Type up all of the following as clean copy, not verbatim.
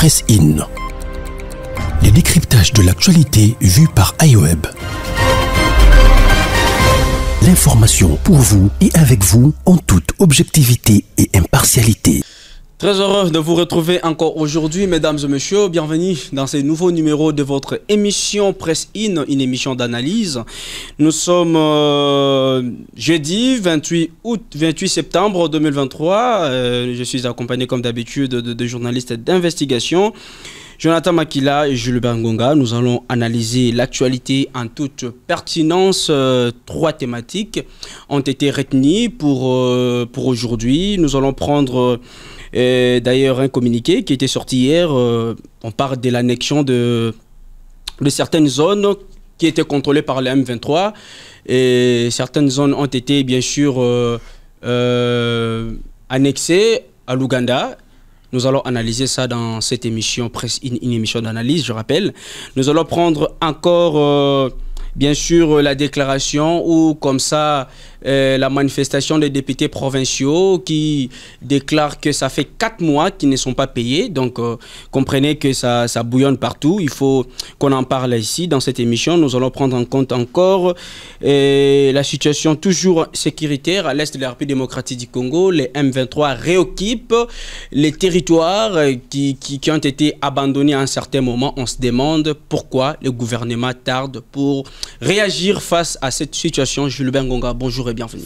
Presse In. Les décryptages de l'actualité vus par iWeb. L'information pour vous et avec vous en toute objectivité et impartialité. Très heureux de vous retrouver encore aujourd'hui, mesdames et messieurs. Bienvenue dans ce nouveau numéro de votre émission Presse In, une émission d'analyse. Nous sommes jeudi 28 septembre 2023. Je suis accompagné comme d'habitude de journalistes d'investigation. Jonathan Makila et Jules Ngonga, nous allons analyser l'actualité en toute pertinence. Trois thématiques ont été retenues pour aujourd'hui. Nous allons prendre d'ailleurs un communiqué qui était sorti hier. On parle de l'annexion de certaines zones qui étaient contrôlées par le M23. Et certaines zones ont été bien sûr annexées à l'Ouganda. Nous allons analyser ça dans cette émission Presse In, une émission d'analyse, je rappelle. Nous allons prendre encore, bien sûr, la déclaration ou comme ça, la manifestation des députés provinciaux qui déclarent que ça fait 4 mois qu'ils ne sont pas payés. Donc, comprenez que ça bouillonne partout. Il faut qu'on en parle ici, dans cette émission. Nous allons prendre en compte encore la situation toujours sécuritaire à l'est de la République démocratique du Congo. Les M23 réoccupent les territoires qui ont été abandonnés à un certain moment. On se demande pourquoi le gouvernement tarde pour réagir face à cette situation. Jules Ngonga, bonjour et bienvenue.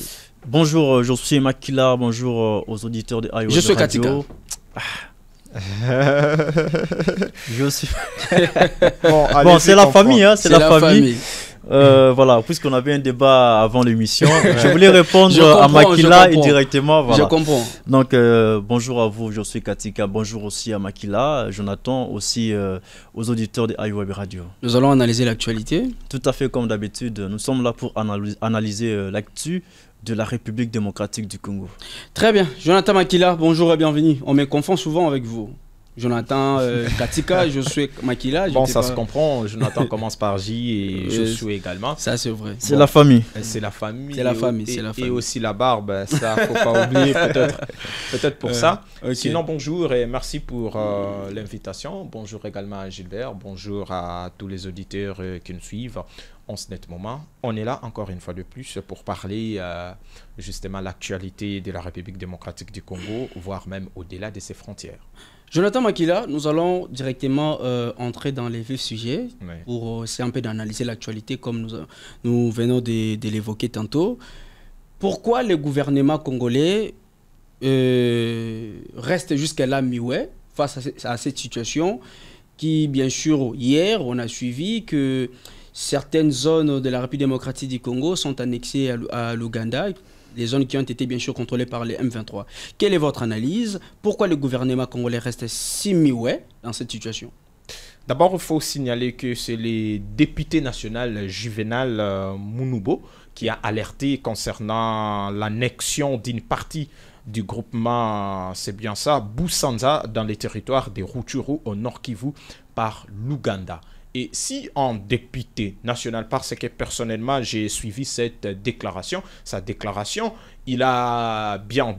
Bonjour, je suis Makila, bonjour aux auditeurs de iWeb Radio. Je suis Katika. Je suis... bon c'est la famille, hein, c'est la famille. Voilà, puisqu'on avait un débat avant l'émission, je voulais répondre à Makila indirectement. Voilà. Je comprends. Donc, bonjour à vous, je suis Katika. Bonjour aussi à Makila, Jonathan, aussi aux auditeurs de iWeb Radio. Nous allons analyser l'actualité. Tout à fait comme d'habitude, nous sommes là pour analyser l'actu de la République démocratique du Congo. Très bien. Jonathan Makila, bonjour et bienvenue. On me confond souvent avec vous. Jonathan Katika, je suis Makila. Bon, ça se comprend. Jonathan commence par J et je suis également. Ça, c'est vrai. C'est la famille. C'est la famille. C'est la famille. C'est la famille. Et aussi la barbe. Ça, faut pas oublier. Peut-être pour ça. Okay. Sinon, bonjour et merci pour l'invitation. Bonjour également à Gilbert. Bonjour à tous les auditeurs qui nous suivent en ce net moment. On est là encore une fois de plus pour parler justement l'actualité de la République démocratique du Congo, voire même au-delà de ses frontières. Jonathan Makila, nous allons directement entrer dans les vifs sujets pour essayer un peu d'analyser l'actualité comme nous venons de l'évoquer tantôt. Pourquoi le gouvernement congolais reste jusqu'à là muet face à cette situation qui, bien sûr, hier, on a suivi que certaines zones de la République démocratique du Congo sont annexées à l'Ouganda, les zones qui ont été bien sûr contrôlées par les M23. Quelle est votre analyse? Pourquoi le gouvernement congolais reste si muet dans cette situation? D'abord, il faut signaler que c'est le député national Juvenal Mounoubo qui a alerté concernant l'annexion d'une partie du groupement, c'est bien ça, Busanza, dans les territoires des Rutshuru au Nord Kivu par l'Ouganda. Et si un député national, parce que personnellement j'ai suivi cette déclaration, sa déclaration, il a bien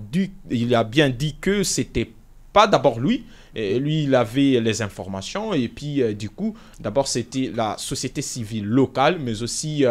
dit que c'était pas d'abord lui. Et lui, il avait les informations et puis du coup, d'abord c'était la société civile locale, mais aussi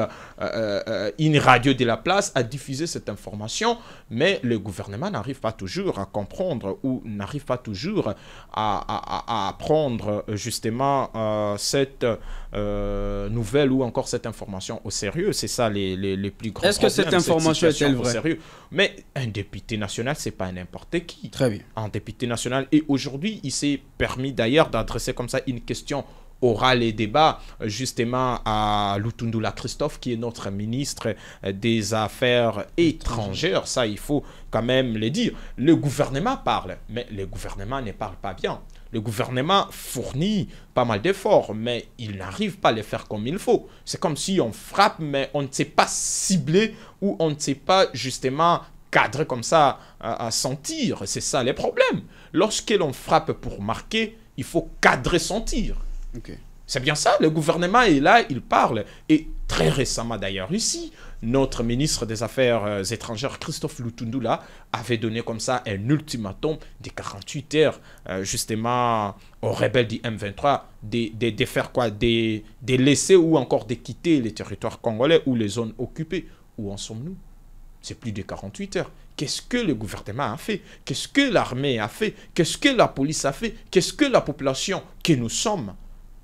une radio de la place a diffusé cette information, mais le gouvernement n'arrive pas toujours à comprendre ou n'arrive pas toujours à prendre justement cette nouvelle ou encore cette information au sérieux. C'est ça les plus grands problèmes. Est-ce que cette information est-elle vraie? Sérieux. Mais un député national, c'est pas n'importe qui. Très bien. Un député national. Et aujourd'hui, il s'est permis d'ailleurs d'adresser comme ça une question orale et débat justement à Lutundula Christophe, qui est notre ministre des Affaires étrangères. Ça, il faut quand même le dire. Le gouvernement parle, mais le gouvernement ne parle pas bien. Le gouvernement fournit pas mal d'efforts, mais il n'arrive pas à les faire comme il faut. C'est comme si on frappe, mais on ne sait pas cibler ou on ne sait pas justement cadrer comme ça à sentir. C'est ça les problèmes. Lorsque l'on frappe pour marquer, il faut cadrer son tir. Okay. C'est bien ça, le gouvernement est là, il parle. Et très récemment d'ailleurs ici, notre ministre des Affaires étrangères, Christophe Lutundula, avait donné comme ça un ultimatum de 48 heures, justement, aux rebelles du M23, de faire quoi? De laisser ou encore de quitter les territoires congolais ou les zones occupées. Où en sommes-nous? C'est plus de 48 heures. Qu'est-ce que le gouvernement a fait? Qu'est-ce que l'armée a fait? Qu'est-ce que la police a fait? Qu'est-ce que la population que nous sommes,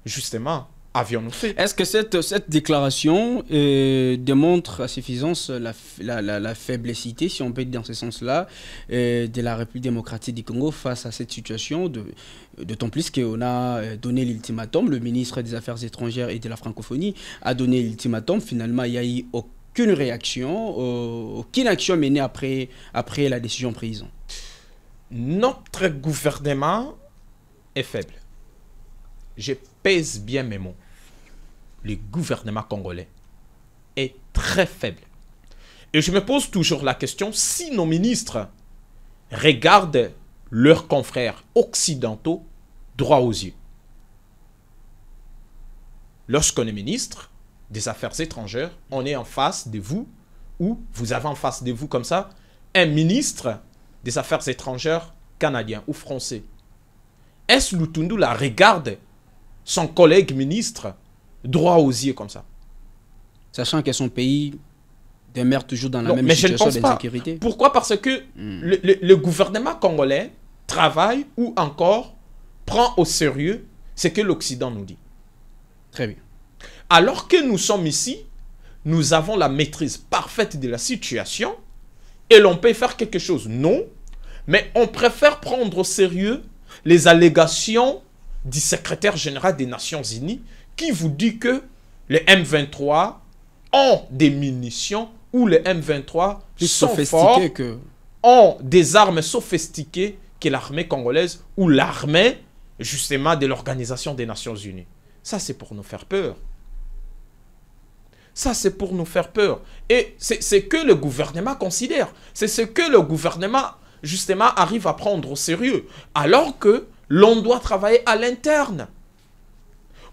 justement, avions-nous fait? Est-ce que cette déclaration démontre à suffisance la faiblessité, si on peut dire dans ce sens-là, de la République démocratique du Congo face à cette situation, d'autant plus qu'on a donné l'ultimatum, le ministre des Affaires étrangères et de la francophonie a donné l'ultimatum, finalement il n'y a eu aucune réaction, aucune action menée après la décision prise? Notre gouvernement est faible. Je pèse bien mes mots. Le gouvernement congolais est très faible. Et je me pose toujours la question, si nos ministres regardent leurs confrères occidentaux droit aux yeux. Lorsqu'on est ministre des Affaires étrangères, on est en face de vous, ou vous avez en face de vous comme ça, un ministre des Affaires étrangères canadien ou français. Est-ce que Lutundula regarde son collègue ministre droit aux yeux comme ça? Sachant que son pays demeure toujours dans la même situation d'insécurité. Pourquoi? Parce que le gouvernement congolais travaille ou encore prend au sérieux ce que l'Occident nous dit. Très bien. Alors que nous sommes ici, nous avons la maîtrise parfaite de la situation et l'on peut faire quelque chose. Non, mais on préfère prendre au sérieux les allégations du secrétaire général des Nations Unies qui vous dit que les M23 ont des munitions ou les M23 sont forts, ont des armes sophistiquées que l'armée congolaise ou l'armée justement de l'Organisation des Nations Unies. Ça, c'est pour nous faire peur. Ça, c'est pour nous faire peur. Et c'est ce que le gouvernement considère. C'est ce que le gouvernement, justement, arrive à prendre au sérieux. Alors que l'on doit travailler à l'interne.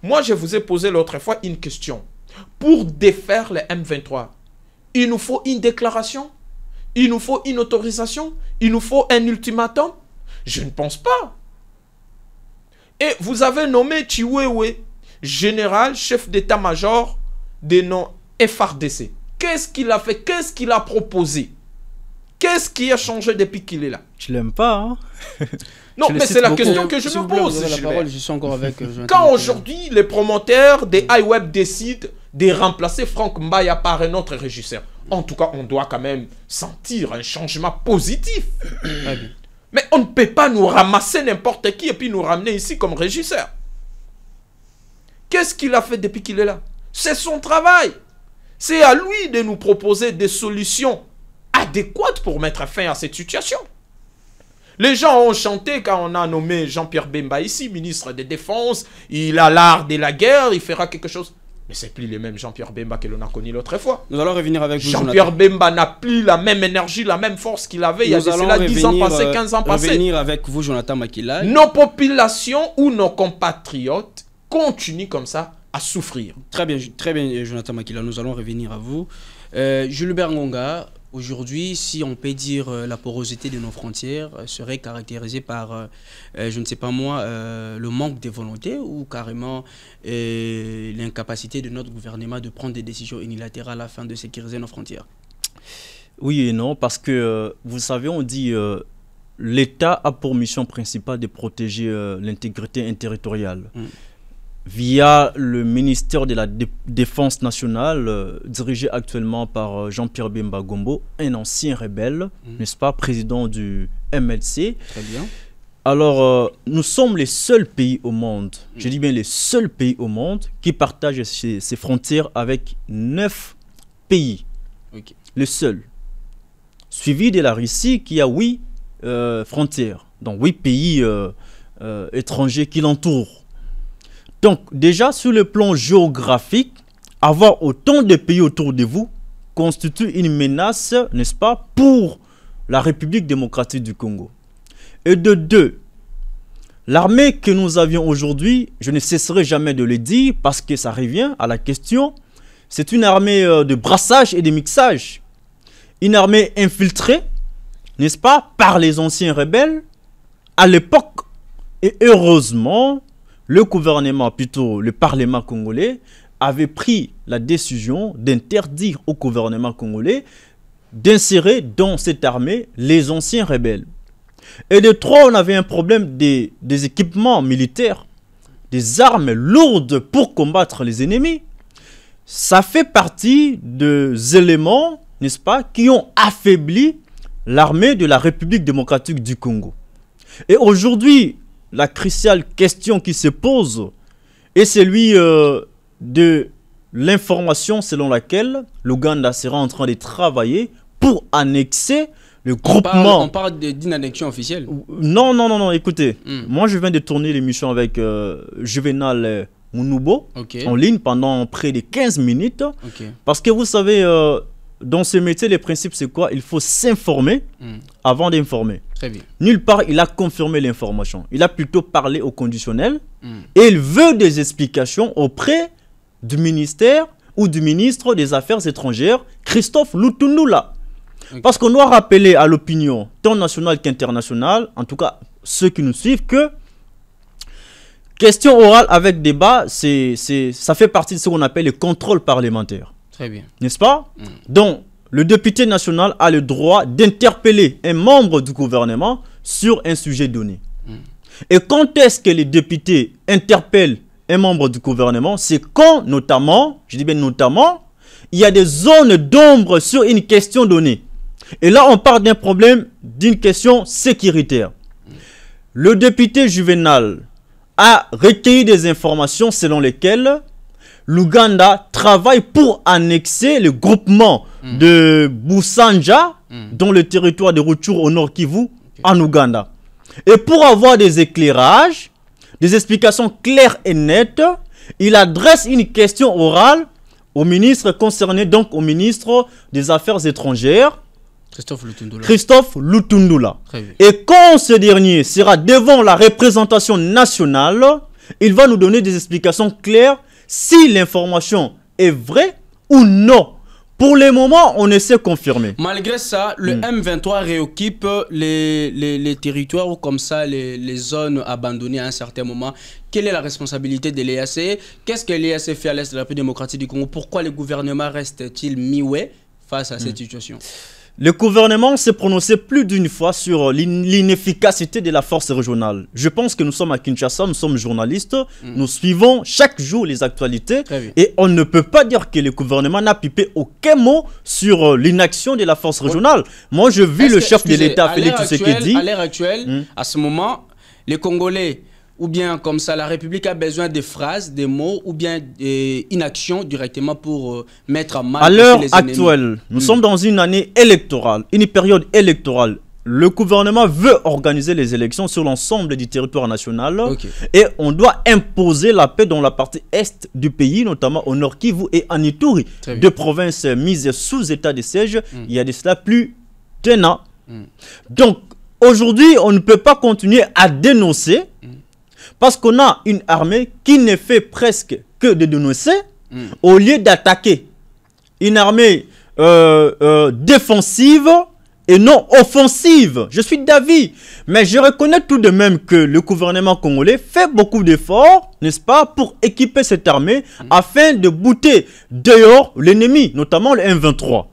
Moi, je vous ai posé l'autre fois une question. Pour défaire les M23, il nous faut une déclaration? Il nous faut une autorisation? Il nous faut un ultimatum? Je ne pense pas. Et vous avez nommé Chiwewe, général, chef d'état-major des noms FRDC. Qu'est-ce qu'il a fait? Qu'est-ce qu'il a proposé? Qu'est-ce qui a changé depuis qu'il est là? Je l'aime pas, hein? Non, mais c'est la question que je me pose. Je suis encore avec quand aujourd'hui, les promoteurs des iWeb décident de remplacer Franck Mbaye par un autre régisseur, en tout cas, on doit quand même sentir un changement positif. Mais on ne peut pas nous ramasser n'importe qui et puis nous ramener ici comme régisseur. Qu'est-ce qu'il a fait depuis qu'il est là? C'est son travail. C'est à lui de nous proposer des solutions adéquates pour mettre fin à cette situation. Les gens ont chanté quand on a nommé Jean-Pierre Bemba ici, ministre de Défense. Il a l'art de la guerre, il fera quelque chose. Mais ce n'est plus le même Jean-Pierre Bemba que l'on a connu l'autre fois. Nous allons revenir avec vous, Jean-Pierre Bemba n'a plus la même énergie, la même force qu'il avait il y a cela 10 ans passés, 15 ans passés. Revenir avec vous, Jonathan Makila. Nos populations ou nos compatriotes continuent comme ça à souffrir. Très bien, Jonathan Makila. Nous allons revenir à vous. Jules-Hubert Ngonga, aujourd'hui, si on peut dire la porosité de nos frontières serait caractérisée par, je ne sais pas moi, le manque de volonté ou carrément l'incapacité de notre gouvernement de prendre des décisions unilatérales afin de sécuriser nos frontières? Oui et non, parce que, vous savez, on dit l'État a pour mission principale de protéger l'intégrité territoriale. Via le ministère de la Défense nationale, dirigé actuellement par Jean-Pierre Bemba Gombo, un ancien rebelle, n'est-ce pas, président du MLC. Très bien. Alors, nous sommes les seuls pays au monde, je dis bien les seuls pays au monde, qui partagent ces frontières avec 9 pays. Okay. Le seul. Suivi de la Russie qui a 8 frontières, donc 8 pays étrangers qui l'entourent. Donc, déjà, sur le plan géographique, avoir autant de pays autour de vous constitue une menace, n'est-ce pas, pour la République démocratique du Congo. Et de deux, l'armée que nous avions aujourd'hui, je ne cesserai jamais de le dire parce que ça revient à la question, c'est une armée de brassage et de mixage. Une armée infiltrée, n'est-ce pas, par les anciens rebelles à l'époque. Et heureusement, le gouvernement, plutôt le Parlement congolais, avait pris la décision d'interdire au gouvernement congolais d'insérer dans cette armée les anciens rebelles. Et de trois, on avait un problème des équipements militaires, des armes lourdes pour combattre les ennemis. Ça fait partie des éléments, n'est-ce pas, qui ont affaibli l'armée de la République démocratique du Congo. Et aujourd'hui, la cruciale question qui se pose est celui de l'information selon laquelle l'Ouganda sera en train de travailler pour annexer le groupement. On parle d'une annexion officielle? Non, écoutez. Moi, je viens de tourner l'émission avec Juvenal Munubo en ligne pendant près de 15 minutes. Parce que vous savez, dans ce métier, le principe, c'est quoi? Il faut s'informer avant d'informer. Très bien. Nulle part, il a confirmé l'information. Il a plutôt parlé au conditionnel. Et il veut des explications auprès du ministère ou du ministre des Affaires étrangères, Christophe Lutundula. Parce qu'on doit rappeler à l'opinion, tant nationale qu'internationale, en tout cas ceux qui nous suivent, que question orale avec débat, ça fait partie de ce qu'on appelle le contrôle parlementaire. Très bien. N'est-ce pas? Donc, le député national a le droit d'interpeller un membre du gouvernement sur un sujet donné. Et quand est-ce que les députés interpellent un membre du gouvernement? C'est quand, notamment, je dis bien notamment, il y a des zones d'ombre sur une question donnée. Et là, on parle d'un problème, d'une question sécuritaire. Le député Juvenal a recueilli des informations selon lesquelles l'Ouganda travaille pour annexer le groupement de Boussanja dans le territoire de Rutshuru au Nord Kivu en Ouganda. Et pour avoir des éclairages, des explications claires et nettes, il adresse une question orale au ministre concerné, donc au ministre des Affaires étrangères, Christophe Lutundula. Et quand ce dernier sera devant la représentation nationale, il va nous donner des explications claires si l'information est vraie ou non. Pour le moment, on ne sait confirmer. Malgré ça, le M23 réoccupe les territoires ou comme ça les zones abandonnées à un certain moment. Quelle est la responsabilité de l'EAC? Qu'est-ce que l'EAC fait à l'Est de la République démocratique du Congo? Pourquoi le gouvernement reste-t-il mi-oué face à cette situation? Le gouvernement s'est prononcé plus d'une fois sur l'inefficacité de la force régionale. Je pense que nous sommes à Kinshasa, nous sommes journalistes, nous suivons chaque jour les actualités et on ne peut pas dire que le gouvernement n'a pipé aucun mot sur l'inaction de la force régionale. Moi, je vis le chef de l'État, Félix Tshisekedi. À l'heure actuelle, à ce moment, les Congolais, ou bien comme ça, la République a besoin de phrases, des mots, ou bien une action directement pour mettre en marche les ennemis. À l'heure actuelle, nous sommes dans une année électorale, une période électorale. Le gouvernement veut organiser les élections sur l'ensemble du territoire national et on doit imposer la paix dans la partie est du pays, notamment au Nord Kivu et en Ituri, deux provinces mises sous état de siège il y a de cela plus d'un an. Donc, aujourd'hui, on ne peut pas continuer à dénoncer parce qu'on a une armée qui ne fait presque que de dénoncer au lieu d'attaquer. Une armée défensive et non offensive. Je suis d'avis. Mais je reconnais tout de même que le gouvernement congolais fait beaucoup d'efforts, n'est-ce pas, pour équiper cette armée afin de bouter dehors l'ennemi, notamment le M23.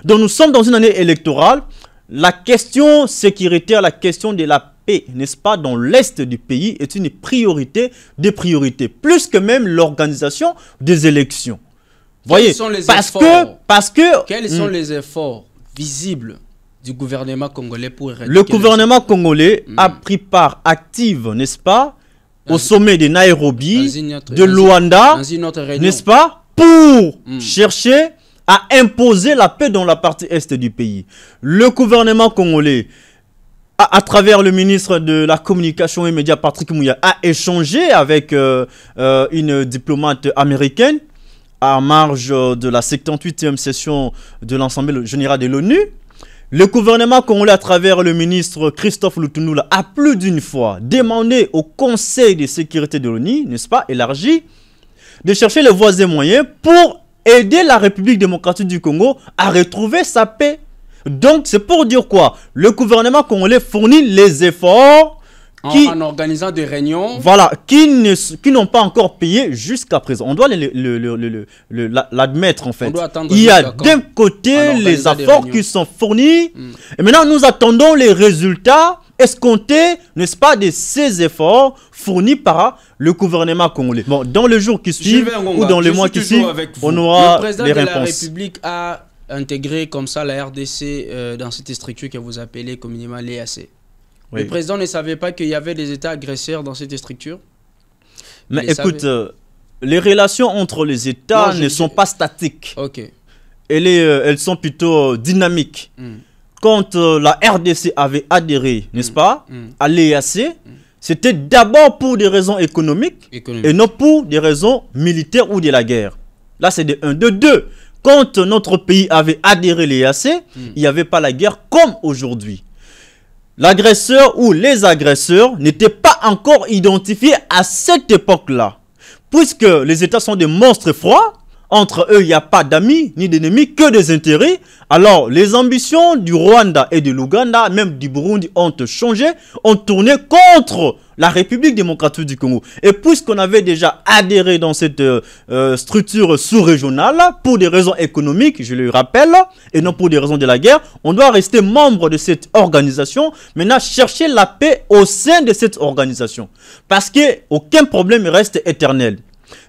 Donc nous sommes dans une année électorale. La question sécuritaire, la question de la paix, n'est-ce pas, dans l'est du pays est une priorité des priorités, plus que même l'organisation des élections. Voyez, quels sont les efforts visibles du gouvernement congolais pour éradiquer le gouvernement congolais a pris part active, n'est-ce pas, au sommet de Nairobi, de Luanda, n'est-ce pas, pour chercher à imposer la paix dans la partie est du pays. Le gouvernement congolais, à travers le ministre de la Communication et Médias, Patrick Mouya, a échangé avec une diplomate américaine à marge de la 78e session de l'Assemblée générale de l'ONU. Le gouvernement congolais, à travers le ministre Christophe Lutundula, a plus d'une fois demandé au Conseil de sécurité de l'ONU, n'est-ce pas, élargi, de chercher les voies et moyens pour aider la République démocratique du Congo à retrouver sa paix. Donc, c'est pour dire quoi? Le gouvernement congolais fournit les efforts en organisant des réunions. Voilà, qui n'ont pas encore payé jusqu'à présent. On doit l'admettre en fait. Il y a d'un côté les efforts qui sont fournis. Et maintenant, nous attendons les résultats escomptés, n'est-ce pas, de ces efforts fournis par le gouvernement congolais. Bon, dans les jours qui suivent ou dans les mois qui suivent, on aura les réponses. Le président de la République a intégré comme ça la RDC dans cette structure que vous appelez communément l'EAC. Oui. Le président ne savait pas qu'il y avait des États agresseurs dans cette structure. Mais écoute, les relations entre les États ne sont pas statiques. Ok. Elles sont plutôt dynamiques. Quand la RDC avait adhéré, n'est-ce pas, à l'EAC, c'était d'abord pour des raisons économiques et non pour des raisons militaires ou de la guerre. Là, c'est de 1. De 2, quand notre pays avait adhéré à l'EAC, il n'y avait pas la guerre comme aujourd'hui. L'agresseur ou les agresseurs n'étaient pas encore identifiés à cette époque-là. Puisque les États sont des monstres froids, entre eux, il n'y a pas d'amis ni d'ennemis, que des intérêts. Alors, les ambitions du Rwanda et de l'Ouganda, même du Burundi, ont changé, ont tourné contre la République démocratique du Congo. Et puisqu'on avait déjà adhéré dans cette structure sous-régionale, pour des raisons économiques, je le rappelle, et non pour des raisons de la guerre, on doit rester membre de cette organisation. Maintenant, chercher la paix au sein de cette organisation. Parce qu'aucun problème reste éternel.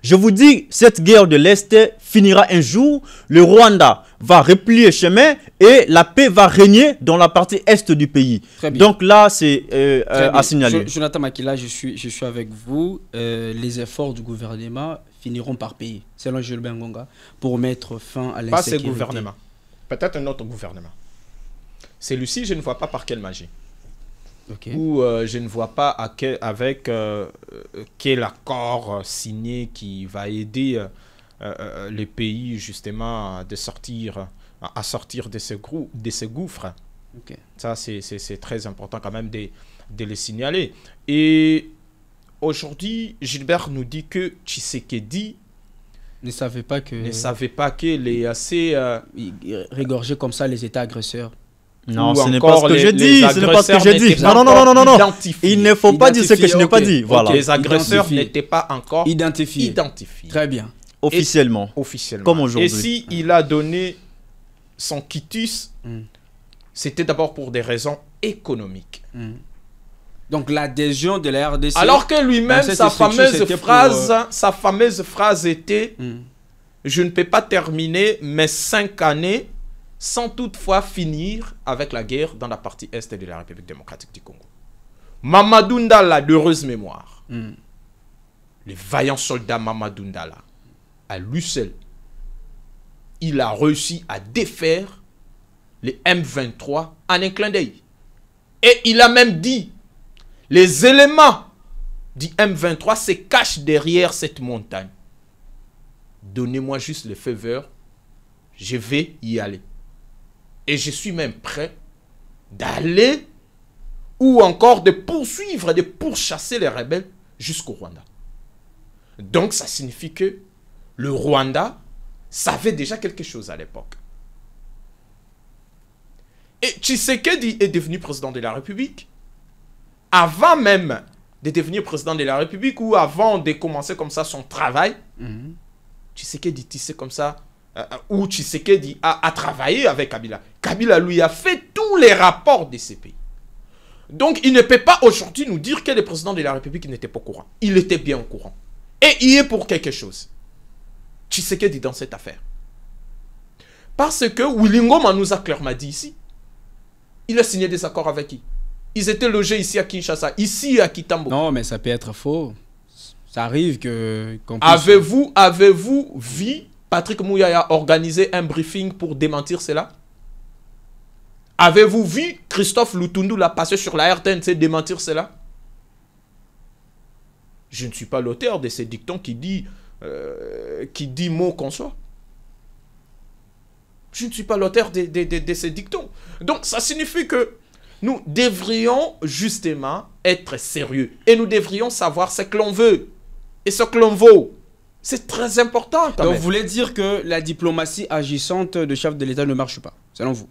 Je vous dis, cette guerre de l'Est finira un jour, le Rwanda va replier chemin et la paix va régner dans la partie est du pays. Donc là, c'est à signaler. Jonathan Makila, je suis avec vous. Les efforts du gouvernement finiront par payer, selon Gilbert Ngonga, pour mettre fin à l'insécurité. Pas ce gouvernement. Peut-être un autre gouvernement. Celui-ci, je ne vois pas par quelle magie. Okay. Ou je ne vois pas avec quel accord signé qui va aider les pays justement à sortir de ces gouffres. Okay. Ça, c'est très important quand même de le signaler. Et aujourd'hui, Gilbert nous dit que Tshisekedi ne savait pas que les assez régorger comme ça les États agresseurs. Non, ce n'est pas ce que je dis. Ce n'est pas ce que je dis. Non. Il ne faut pas dire ce que je n'ai pas dit. Voilà. Les agresseurs n'étaient pas encore identifiés. Très bien. Officiellement. Comme aujourd'hui. Et si il a donné son quitus, c'était d'abord pour des raisons économiques. Donc l'adhésion de la RDC. Alors que lui-même, sa fameuse phrase était je ne peux pas terminer mes 5 années sans toutefois finir avec la guerre dans la partie est de la République démocratique du Congo. Mamadou Ndala, d'heureuse mémoire, le vaillant soldat Mamadou Ndala, à lui seul, il a réussi à défaire les M23 en un clin d'œil. Et il a même dit, les éléments du M23 se cachent derrière cette montagne. Donnez-moi juste le feu vert, je vais y aller. Et je suis même prêt d'aller ou encore de poursuivre, de pourchasser les rebelles jusqu'au Rwanda. Donc ça signifie que le Rwanda savait déjà quelque chose à l'époque. Et Tshisekedi est devenu président de la République avant même de devenir président de la République ou avant de commencer comme ça son travail. Tshisekedi tissait comme ça. Où Tshisekedi a travaillé avec Kabila. Kabila lui a fait tous les rapports de ces pays. Donc il ne peut pas aujourd'hui nous dire que le président de la République n'était pas au courant. Il était bien au courant. Et il est pour quelque chose. Tshisekedi dans cette affaire. Parce que Willy Ngoma nous a clairement dit ici. Il a signé des accords avec qui? Ils étaient logés ici à Kinshasa, ici à Kitambo. Non, mais ça peut être faux. Ça arrive que... Avez-vous vu Patrick Mouyaya organiser un briefing pour démentir cela? Avez-vous vu Christophe Lutundu la passer sur la RTNC démentir cela? Je ne suis pas l'auteur de ces dictons qui dit mot qu'on soit. Je ne suis pas l'auteur de ces dictons. Donc ça signifie que nous devrions justement être sérieux. Et nous devrions savoir ce que l'on veut et ce que l'on vaut. C'est très important. Donc vous voulez dire que la diplomatie agissante de chef de l'État ne marche pas, selon vous?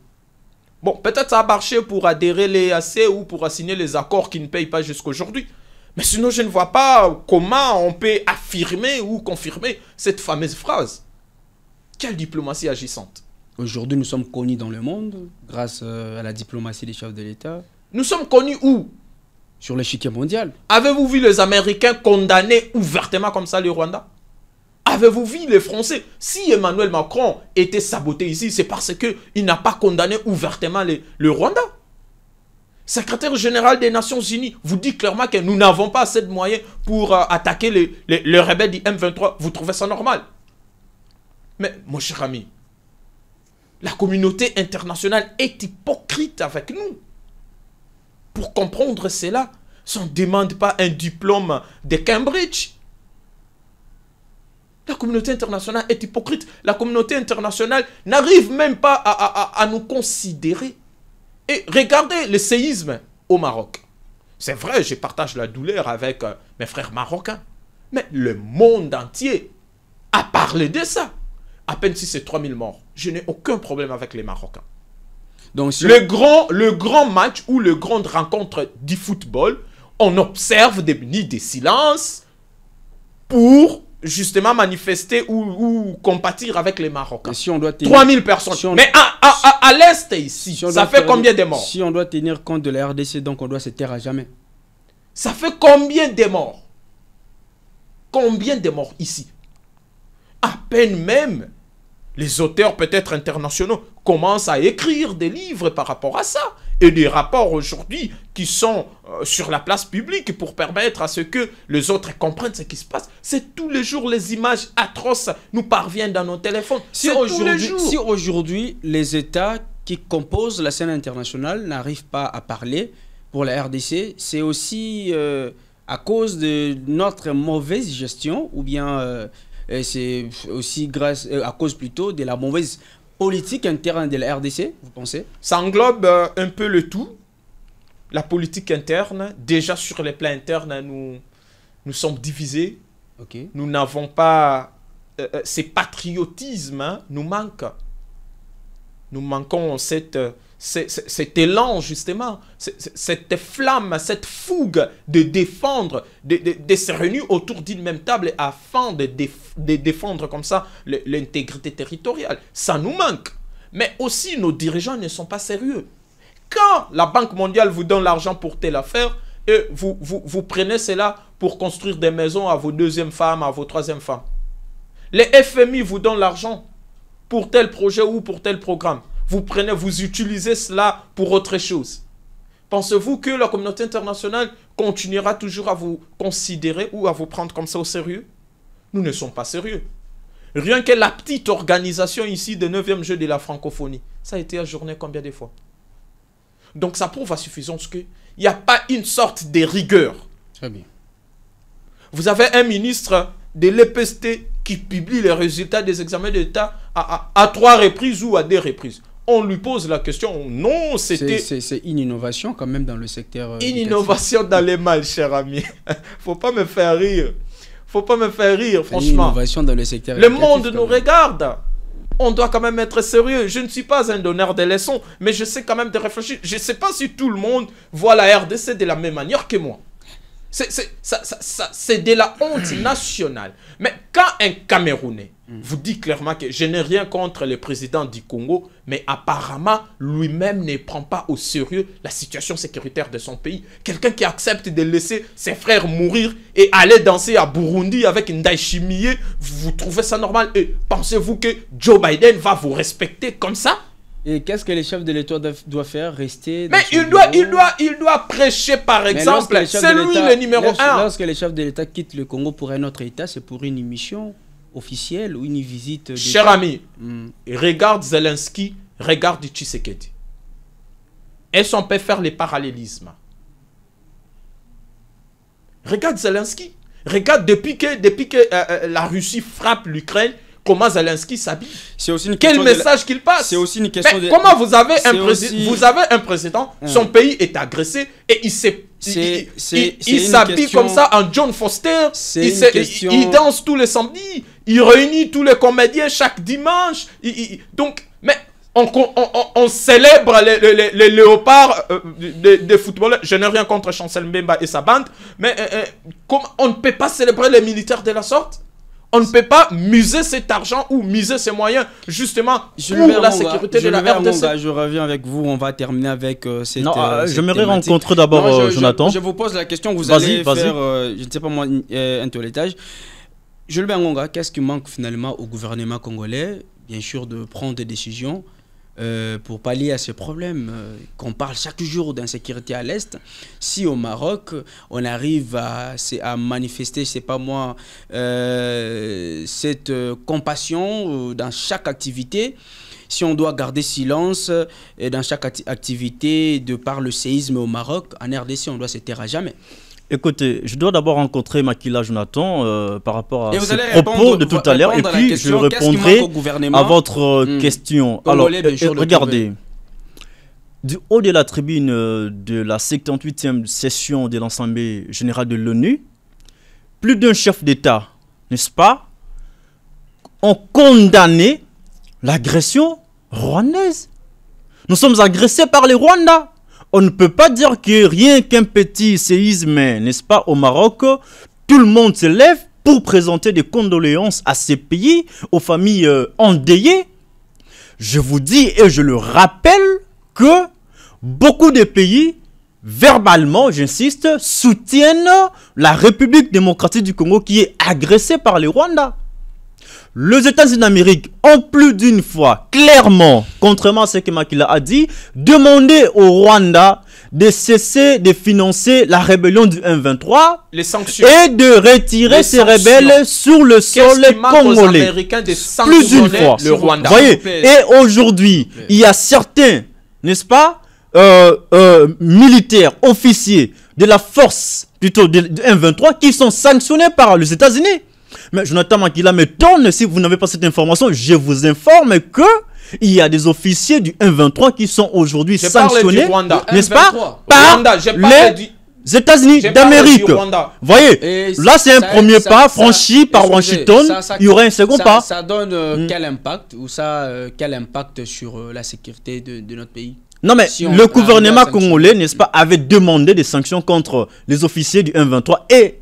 Bon, peut-être ça a marché pour adhérer les AC ou pour signer les accords qui ne payent pas jusqu'à aujourd'hui. Mais sinon, je ne vois pas comment on peut affirmer ou confirmer cette fameuse phrase. Quelle diplomatie agissante? Aujourd'hui, nous sommes connus dans le monde grâce à la diplomatie des chefs de l'État. Nous sommes connus où? Sur l'échiquier mondial. Avez-vous vu les Américains condamner ouvertement comme ça le Rwanda? Avez-vous vu les Français? Si Emmanuel Macron était saboté ici, c'est parce qu'il n'a pas condamné ouvertement le Rwanda. Secrétaire général des Nations Unies vous dit clairement que nous n'avons pas assez de moyens pour attaquer les rebelles du M23. Vous trouvez ça normal? Mais, mon cher ami, la communauté internationale est hypocrite avec nous. Pour comprendre cela, on ne demande pas un diplôme de Cambridge. La communauté internationale est hypocrite. La communauté internationale n'arrive même pas à nous considérer. Et regardez le séisme au Maroc. C'est vrai, je partage la douleur avec mes frères marocains. Mais le monde entier a parlé de ça. À peine si c'est 3000 morts. Je n'ai aucun problème avec les Marocains. Donc, si le grand match ou le grande rencontre du football, on observe des minutes de silence pour justement manifester ou compatir avec les Marocains. Si on doit 3000 personnes. Mais à l'Est ici, ça fait combien de morts? Si on doit tenir compte de la RDC, donc on doit se taire à jamais. Ça fait combien de morts? Combien de morts ici? À peine même, les auteurs peut-être internationaux commencent à écrire des livres par rapport à ça. Et des rapports aujourd'hui qui sont sur la place publique pour permettre à ce que les autres comprennent ce qui se passe. C'est tous les jours les images atroces nous parviennent dans nos téléphones. Si aujourd'hui les États qui composent la scène internationale n'arrivent pas à parler pour la RDC, c'est aussi à cause de notre mauvaise gestion ou bien c'est aussi à cause plutôt de la mauvaise politique interne de la RDC, vous pensez? Ça englobe un peu le tout. La politique interne, déjà sur les plans internes, nous sommes divisés. Okay. Nous n'avons pas... ces patriotismes nous manquent. Nous manquons cet élan, justement, cette flamme, cette fougue de défendre, de se réunir autour d'une même table afin de défendre comme ça l'intégrité territoriale. Ça nous manque. Mais aussi, nos dirigeants ne sont pas sérieux. Quand la Banque mondiale vous donne l'argent pour telle affaire, et vous prenez cela pour construire des maisons à vos deuxièmes femmes, à vos troisièmes femmes. Les FMI vous donnent l'argent pour tel projet ou pour tel programme. Vous prenez, vous utilisez cela pour autre chose. Pensez-vous que la communauté internationale continuera toujours à vous considérer ou à vous prendre comme ça au sérieux? Nous ne sommes pas sérieux. Rien que la petite organisation ici de 9e jeu de la francophonie, ça a été ajourné combien de fois? Donc ça prouve à suffisance qu'il n'y a pas une sorte de rigueur. Très bien. Vous avez un ministre de l'EPST qui publie les résultats des examens d'État à 3 reprises ou à 2 reprises. On lui pose la question, non, c'était... C'est une innovation quand même dans le secteur... Une innovation dans les mal, cher ami. Faut pas me faire rire. Faut pas me faire rire, franchement. Une innovation dans le secteur Le monde nous regarde. On doit quand même être sérieux. Je ne suis pas un donneur de leçons, mais je sais quand même de réfléchir. Je ne sais pas si tout le monde voit la RDC de la même manière que moi. C'est de la honte nationale. Mais quand un Camerounais vous dit clairement que je n'ai rien contre le président du Congo, mais apparemment lui-même ne prend pas au sérieux la situation sécuritaire de son pays. Quelqu'un qui accepte de laisser ses frères mourir et aller danser à Burundi avec Ndayishimiye, vous trouvez ça normal? Et pensez-vous que Joe Biden va vous respecter comme ça? Et qu'est-ce que les chefs de l'État doivent faire? Rester dans mais il doit prêcher, par exemple. C'est lui le numéro 1. Lorsque les chefs de l'État quittent le Congo pour un autre État, c'est pour une mission officielle ou une visite. Cher ami, regarde Zelensky, regarde Tshisekedi. Est-ce qu'on peut faire les parallélismes? Regarde Zelensky. Regarde depuis que la Russie frappe l'Ukraine, comment Zelensky s'habille. C'est aussi une quel message qu'il passe. C'est aussi une question de... Comment vous avez un président, son pays est agressé et il s'habille comme ça en John Foster, il danse tous les samedis, il réunit tous les comédiens chaque dimanche. Donc, mais on célèbre les léopards des footballeurs. Je n'ai rien contre Chancel Mbemba et sa bande, mais on ne peut pas célébrer les militaires de la sorte. On ne peut pas miser cet argent ou miser ses moyens justement pour la sécurité de la RDC. Je reviens avec vous, on va terminer avec cette j'aimerais rencontrer d'abord Jonathan. Je vous pose la question, vous allez faire, je ne sais pas moi, un toilettage. Jules Ngonga, qu'est-ce qui manque finalement au gouvernement congolais? Bien sûr de prendre des décisions pour pallier à ces problèmes qu'on parle chaque jour d'insécurité à l'Est. Si au Maroc, on arrive à manifester, c'est pas moi, cette compassion dans chaque activité, si on doit garder silence dans chaque activité de par le séisme au Maroc, en RDC, on doit se taire à jamais. Écoutez, je dois d'abord rencontrer Makila Jonathan par rapport à ses propos de tout à l'heure et puis je répondrai à votre question. Alors, regardez, du haut de la tribune de la 78e session de l'Assemblée générale de l'ONU, plus d'un chef d'État, n'est-ce pas, ont condamné l'agression rwandaise. Nous sommes agressés par les Rwandais. On ne peut pas dire que rien qu'un petit séisme, n'est-ce pas, au Maroc, tout le monde se lève pour présenter des condoléances à ces pays, aux familles endeuillées. Je vous dis et je le rappelle que beaucoup de pays, verbalement, j'insiste, soutiennent la République démocratique du Congo qui est agressée par les Rwandais. Les États-Unis d'Amérique ont plus d'une fois, clairement, contrairement à ce que Makila a dit, demandé au Rwanda de cesser de financer la rébellion du M23 les sanctions. Et de retirer ces rebelles sur le sol congolais. Plus d'une fois. Le Rwanda. Voyez, et aujourd'hui, il y a certains, n'est-ce pas, militaires, officiers de la force, plutôt du M23, qui sont sanctionnés par les États-Unis. Mais Jonathan Makila m'étonne, si vous n'avez pas cette information, je vous informe que il y a des officiers du M23 qui sont aujourd'hui sanctionnés, n'est-ce pas, par les États-Unis d'Amérique. Voyez, là c'est un premier pas franchi par Washington, il y aura un second pas. Ça donne quel impact, ou quel impact sur la sécurité de notre pays? Non mais si le gouvernement congolais, n'est-ce pas, avait demandé des sanctions contre les officiers du M23 et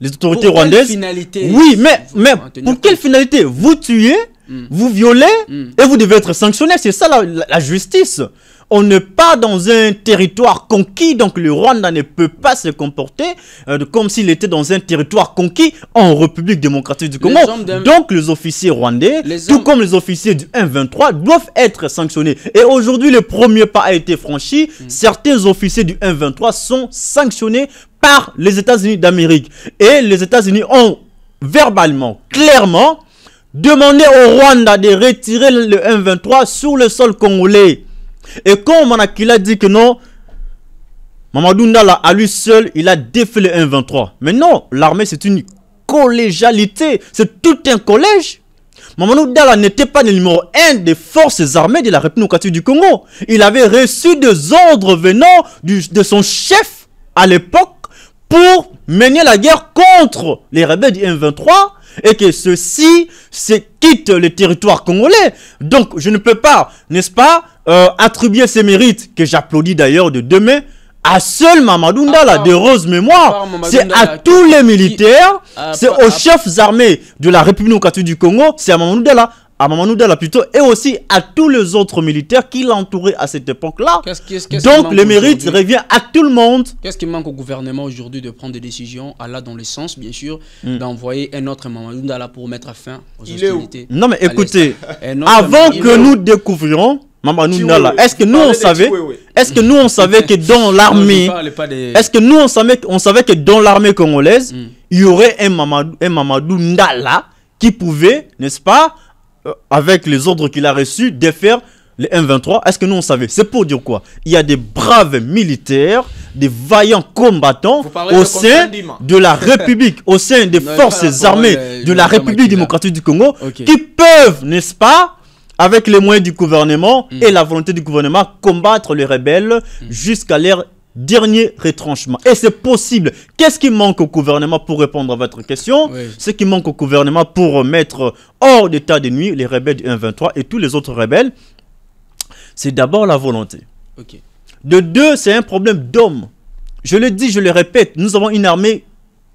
les autorités rwandaises. Finalité, oui, mais pour quelle finalité? Vous tuez, vous violez et vous devez être sanctionné. C'est ça la justice. On n'est pas dans un territoire conquis, donc le Rwanda ne peut pas se comporter comme s'il était dans un territoire conquis en République démocratique du Congo. Donc les officiers rwandais, tout comme les officiers du M23, doivent être sanctionnés. Et aujourd'hui, le premier pas a été franchi. Certains officiers du M23 sont sanctionnés par les États-Unis d'Amérique. Et les États-Unis ont verbalement, clairement, demandé au Rwanda de retirer le M23 sur le sol congolais. Et quand Makila dit que non, Mamadou Ndala à lui seul, il a défait le M23. Mais non, l'armée c'est une collégialité, c'est tout un collège. Mamadou Ndala n'était pas le numéro 1 des forces armées de la République démocratique du Congo. Il avait reçu des ordres venant de son chef à l'époque pour mener la guerre contre les rebelles du M23 et que ceux-ci quittent le territoire congolais. Donc je ne peux pas, n'est-ce pas, attribuer ces mérites, que j'applaudis d'ailleurs de demain, à seul Mamadou Ndala, de rose mémoire. C'est à tous les militaires, c'est aux chefs armés de la République démocratique du Congo, c'est à Mamadou Ndala plutôt, et aussi à tous les autres militaires qui l'entouraient à cette époque-là. Donc le mérite revient à tout le monde. Qu'est-ce qui manque au gouvernement aujourd'hui de prendre des décisions, allant dans le sens, bien sûr, d'envoyer un autre Mamadou Ndala pour mettre fin aux hostilités? Non mais écoutez, avant que nous découvrions Mamadou Ndala, est-ce que nous on savait, que dans l'armée, est-ce que nous on savait que dans l'armée congolaise, il y aurait un Mamadou Ndala qui pouvait, n'est-ce pas, avec les ordres qu'il a reçus, défaire les M23, est-ce que nous on savait? C'est pour dire quoi? Il y a des braves militaires, des vaillants combattants au sein de la République, au sein des forces armées de la République démocratique du Congo, qui peuvent, n'est-ce pas, avec les moyens du gouvernement et la volonté du gouvernement, combattre les rebelles jusqu'à leur dernier retranchement. Et c'est possible. Qu'est-ce qui manque au gouvernement pour répondre à votre question? Ce qui manque au gouvernement pour mettre hors d'état de nuit les rebelles du M23 et tous les autres rebelles, c'est d'abord la volonté. De deux, c'est un problème d'hommes. Je le dis, je le répète, nous avons une armée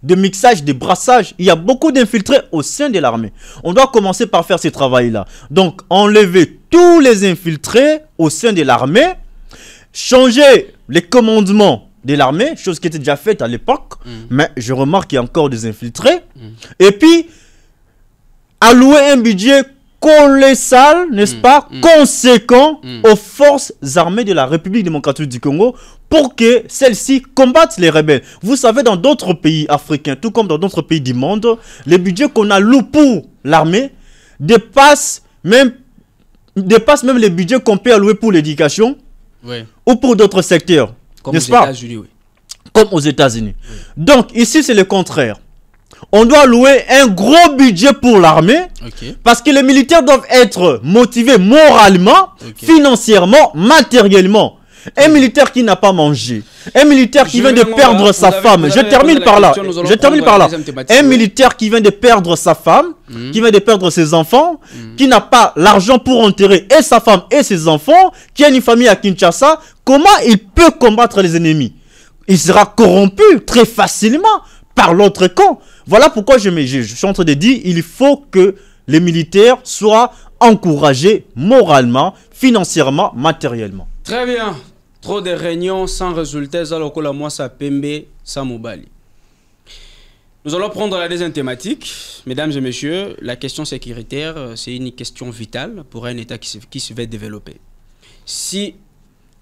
de mixage, de brassage. Il y a beaucoup d'infiltrés au sein de l'armée. On doit commencer par faire ce travail-là. Donc, enlever tous les infiltrés au sein de l'armée, changer les commandements de l'armée, chose qui était déjà faite à l'époque, mais je remarque qu'il y a encore des infiltrés. Et puis, allouer un budget colossal, n'est-ce pas, conséquent aux forces armées de la République démocratique du Congo pour que celles-ci combattent les rebelles. Vous savez, dans d'autres pays africains, tout comme dans d'autres pays du monde, les budgets qu'on alloue pour l'armée dépassent même les budgets qu'on peut allouer pour l'éducation ou pour d'autres secteurs. N'est-ce pas? Comme aux États-Unis. Donc, ici, c'est le contraire. On doit allouer un gros budget pour l'armée parce que les militaires doivent être motivés moralement, financièrement, matériellement. Un militaire qui n'a pas mangé, un militaire qui vient de perdre sa femme, je termine par là, un militaire qui vient de perdre sa femme, qui vient de perdre ses enfants, qui n'a pas l'argent pour enterrer et sa femme et ses enfants, qui a une famille à Kinshasa, comment il peut combattre les ennemis? Il sera corrompu très facilement par l'autre camp. Voilà pourquoi je suis en train de dire il faut que les militaires soient encouragés moralement, financièrement, matériellement. Très bien. Trop de réunions sans résultat, alors que la moi ça pembe, ça mobali. Nous allons prendre la deuxième thématique. Mesdames et messieurs, la question sécuritaire, c'est une question vitale pour un État qui se veut développer. Si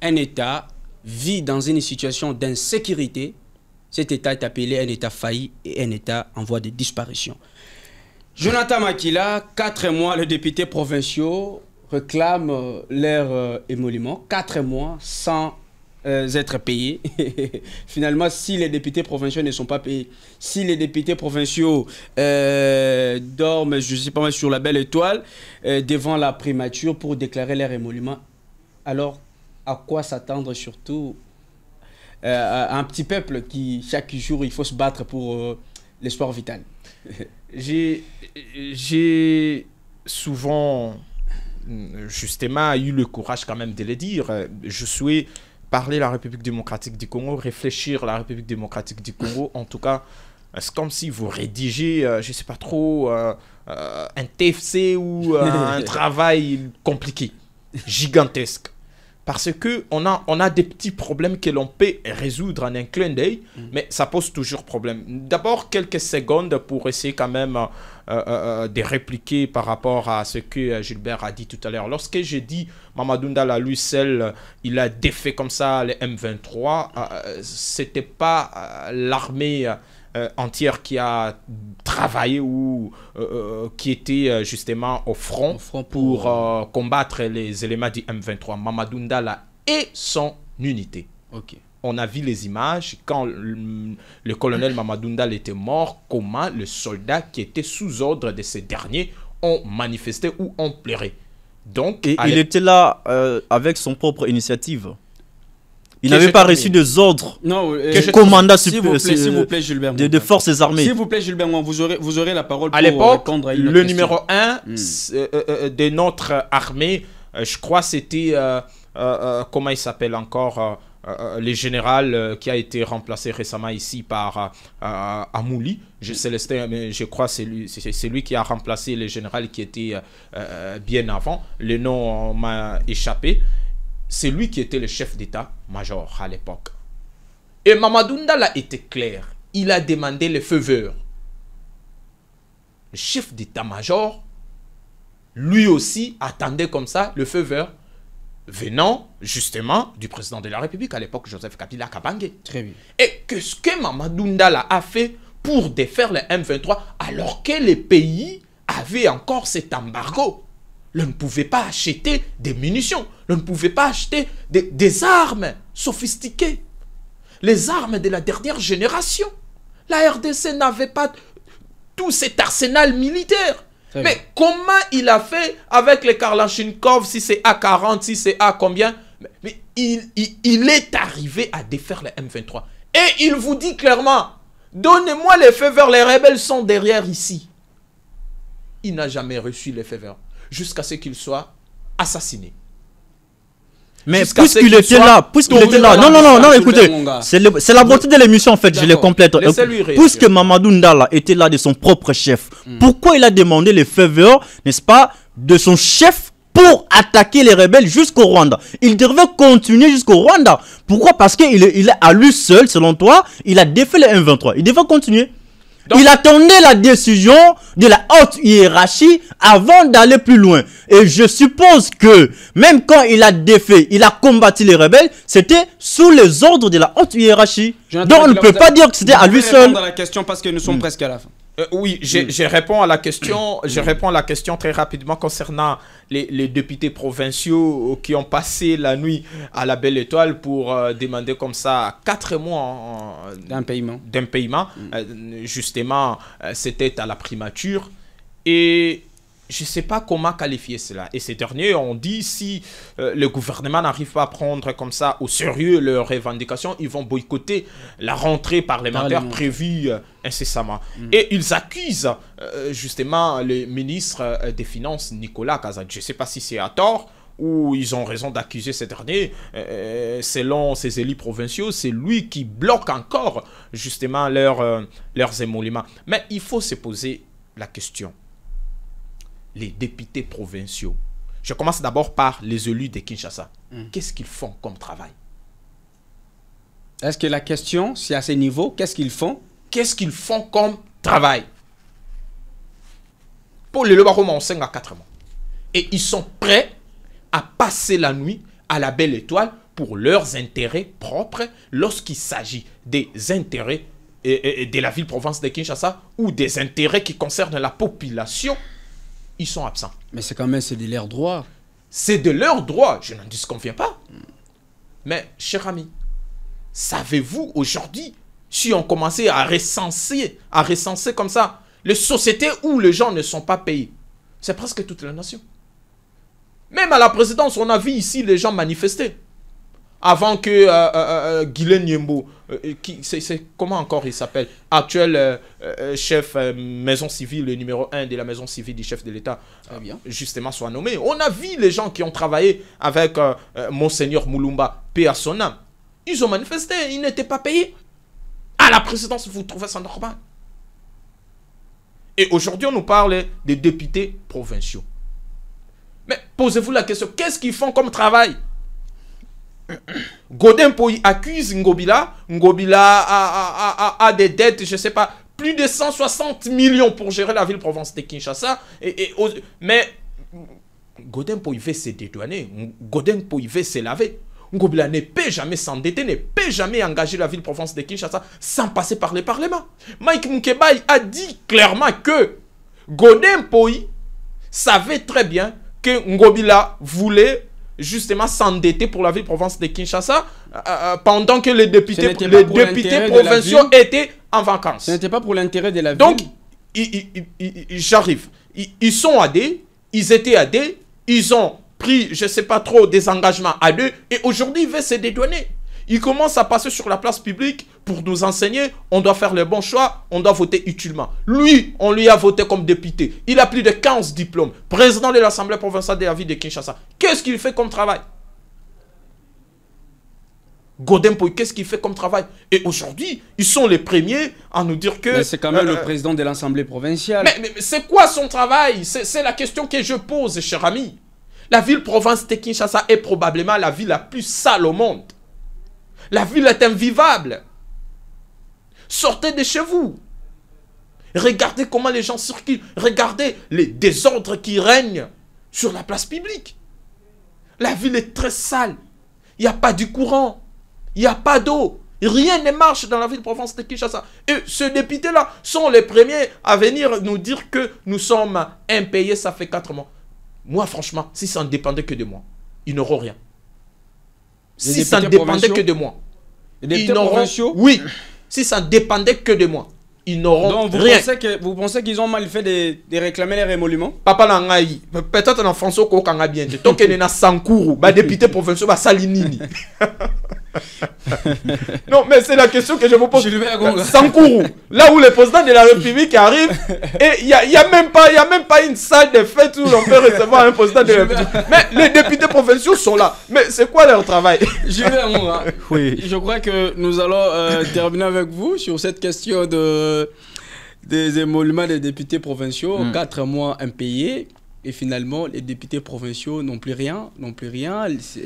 un État vit dans une situation d'insécurité, cet État est appelé un État failli et un État en voie de disparition. Jonathan Makila, 4 mois, les députés provinciaux réclament leur émolument. 4 mois sans être payés. Finalement, si les députés provinciaux ne sont pas payés, si les députés provinciaux dorment, je ne sais pas, sur la belle étoile, devant la primature pour déclarer leur émolument, alors à quoi s'attendre surtout un petit peuple qui, chaque jour, il faut se battre pour l'espoir vital? J'ai souvent, justement, eu le courage quand même de le dire. Je souhaite parler la République démocratique du Congo, réfléchir la République démocratique du Congo. En tout cas, c'est comme si vous rédigez, je ne sais pas trop, un TFC ou un travail compliqué, gigantesque. Parce qu'on a des petits problèmes que l'on peut résoudre en un clin d'œil, mais ça pose toujours problème. D'abord, quelques secondes pour essayer quand même de répliquer par rapport à ce que Gilbert a dit tout à l'heure. Lorsque j'ai dit Mamadou Ndala, lui seul, il a défait comme ça les M23, c'était pas l'armée entière qui a travaillé ou qui était justement au front pour combattre les éléments du M23. Mamadou Ndala et son unité. On a vu les images quand le colonel Mamadou Ndala était mort, comment les soldats qui étaient sous ordre de ces derniers ont manifesté ou ont pleuré. Donc, et il était là avec son propre initiative. Il n'avait pas reçu des ordres commandant s'il vous plaît, Gilbert de forces armées. S'il vous plaît, Gilbert, vous aurez la parole pour à l'époque, répondre à une le numéro 1 de notre armée, je crois c'était, comment il s'appelle encore, le général qui a été remplacé récemment ici par Amouli. Célestin, mais je crois que c'est lui qui a remplacé le général qui était bien avant. Le nom m'a échappé. C'est lui qui était le chef d'état-major à l'époque. Et Mamadou Ndala était clair. Il a demandé le feu vert. Le chef d'état-major, lui aussi, attendait comme ça le feu vert venant justement du président de la République à l'époque, Joseph Kabila Kabange. Très bien. Et qu'est-ce que Mamadou Ndala a fait pour défaire le M23 alors que les pays avaient encore cet embargo? l'on ne pouvait pas acheter des munitions, l'on ne pouvait pas acheter des armes sophistiquées. Les armes de la dernière génération. La RDC n'avait pas tout cet arsenal militaire. Mais comment il a fait avec les Kalachnikov, si c'est A40, si c'est A combien? Mais il est arrivé à défaire les M23. Et il vous dit clairement, donnez-moi les feux verts, les rebelles sont derrière ici. Il n'a jamais reçu les feux verts, jusqu'à ce qu'il soit assassiné. Mais puisqu'il était là, non, écoutez, c'est la beauté de l'émission en fait, je les complète. Puisque Mamadou Ndala était là de son propre chef, pourquoi il a demandé les faveurs, n'est-ce pas, de son chef pour attaquer les rebelles jusqu'au Rwanda? Il devait continuer jusqu'au Rwanda. Pourquoi? Parce qu'il est à lui seul, selon toi, il a défait les M23. Il devait continuer. Donc, il attendait la décision de la haute hiérarchie avant d'aller plus loin. Et je suppose que même quand il a défait, il a combattu les rebelles, c'était sous les ordres de la haute hiérarchie. Donc on ne peut pas dire que c'était à lui seul. Répondre à la question parce que nous sommes presque à la fin. Oui, je réponds à la question. Je réponds à la question très rapidement concernant les députés provinciaux qui ont passé la nuit à la Belle Étoile pour demander comme ça 4 mois d'un paiement. Justement, c'était à la primature. Et je ne sais pas comment qualifier cela. Et ces derniers ont dit si le gouvernement n'arrive pas à prendre comme ça au sérieux leurs revendications, ils vont boycotter la rentrée parlementaire prévue incessamment. Et ils accusent justement le ministre des Finances, Nicolas Kazadi. Je ne sais pas si c'est à tort ou ils ont raison d'accuser ces derniers. Selon ces élus provinciaux, c'est lui qui bloque encore justement leurs émoluments. Mais il faut se poser la question. Les députés provinciaux. Je commence d'abord par les élus de Kinshasa. Qu'est-ce qu'ils font comme travail? Est-ce que la question, c'est à ce niveau, qu'est-ce qu'ils font? Qu'est-ce qu'ils font comme travail? Pour les Lebaron, on 5 à 4 mois. Et ils sont prêts à passer la nuit à la Belle Étoile pour leurs intérêts propres lorsqu'il s'agit des intérêts de la ville-province de Kinshasa ou des intérêts qui concernent la population. Ils sont absents. Mais c'est quand même, c'est de leur droit. C'est de leur droit, je n'en disconviens pas. Mais, cher ami, savez-vous aujourd'hui, si on commençait à recenser comme ça, les sociétés où les gens ne sont pas payés, c'est presque toute la nation. Même à la présidence, on a vu ici les gens manifester. Avant que Guylaine Nyembo, comment encore il s'appelle, actuel chef maison civile, le numéro 1 de la maison civile du chef de l'État, justement soit nommé. On a vu les gens qui ont travaillé avec Monseigneur Moulumba, paix à son âme. Ils ont manifesté, ils n'étaient pas payés. À la présidence, vous trouvez ça normal? Et aujourd'hui, on nous parle des députés provinciaux. Mais posez-vous la question, qu'est-ce qu'ils font comme travail? Godin Poyi accuse Ngobila. Ngobila a des dettes, je ne sais pas, plus de 160 millions pour gérer la ville-province de Kinshasa. Mais Godin Poyi veut se dédouaner. Godin Poyi veut se laver. Ngobila ne peut jamais s'endetter, ne peut jamais engager la ville-province de Kinshasa sans passer par le Parlement. Mike Moukebaï a dit clairement que Godin Poyi savait très bien que Ngobila voulait justement s'endetter pour la ville-province de Kinshasa pendant que les députés provinciaux étaient en vacances. Ce n'était pas pour l'intérêt de la ville. Donc, j'arrive. Ils sont aidés, ils étaient aidés, ils ont pris, je ne sais pas trop, des engagements à deux, et aujourd'hui, ils veulent se dédouaner. Ils commencent à passer sur la place publique pour nous enseigner, on doit faire le bon choix, on doit voter utilement. Lui, on lui a voté comme député. Il a plus de 15 diplômes. Président de l'Assemblée provinciale de la ville de Kinshasa. Qu'est-ce qu'il fait comme travail? Godin Poyi, qu'est-ce qu'il fait comme travail? Et aujourd'hui, ils sont les premiers à nous dire que... Mais c'est quand même le président de l'Assemblée provinciale. Mais c'est quoi son travail? C'est la question que je pose, cher ami. La ville-province de Kinshasa est probablement la ville la plus sale au monde. La ville est invivable. Sortez de chez vous. Regardez comment les gens circulent. Regardez les désordres qui règnent sur la place publique. La ville est très sale. Il n'y a pas du courant. Il n'y a pas d'eau. Rien ne marche dans la ville-province de Kinshasa. Et ces députés-là sont les premiers à venir nous dire que nous sommes impayés, ça fait 4 mois. Moi, franchement, si ça ne dépendait que de moi, ils n'auront rien. Si ça ne dépendait que de moi, ils n'auront... Oui, si ça ne dépendait que de moi, ils n'auront rien. Vous pensez qu'ils ont mal fait de réclamer les émoluments? Papa Nangaï, peut-être en François Kokanga bien. Tant qu'il y a Sankourou, député provincial, Salinini. Non, mais c'est la question que je vous pose. Sankourou, là où le président de la République arrive, et il n'y a même pas une salle de fête où on peut recevoir un président de la République. Mais les députés provinciaux sont là. Mais c'est quoi leur travail? Oui. Je crois que nous allons terminer avec vous sur cette question des émoluments des députés provinciaux. 4 mois impayés. Et finalement, les députés provinciaux n'ont plus rien.